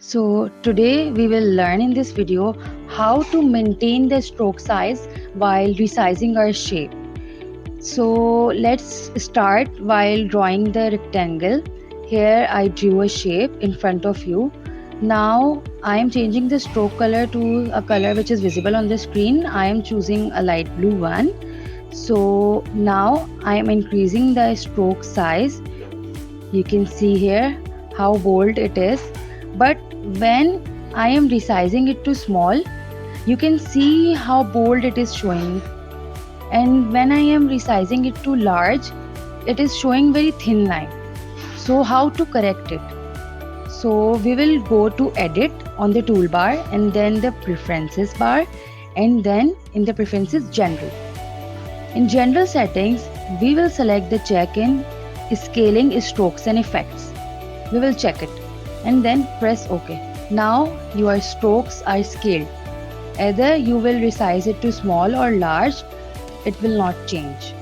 So today we will learn in this video how to maintain the stroke size while resizing our shape. So let's start while drawing the rectangle. Here I drew a shape in front of you. Now I am changing the stroke color to a color which is visible on the screen. I am choosing a light blue one. So now I am increasing the stroke size. You can see here how bold it is, but when I am resizing it to small, you can see how bold it is showing, and when I am resizing it to large, it is showing very thin line. So how to correct it? So we will go to edit on the toolbar and then the preferences bar, and then in the preferences general. In general settings, we will select the check in scaling strokes and effects. We will check it and then press OK. Now your strokes are scaled. Either you will resize it to small or large, it will not change.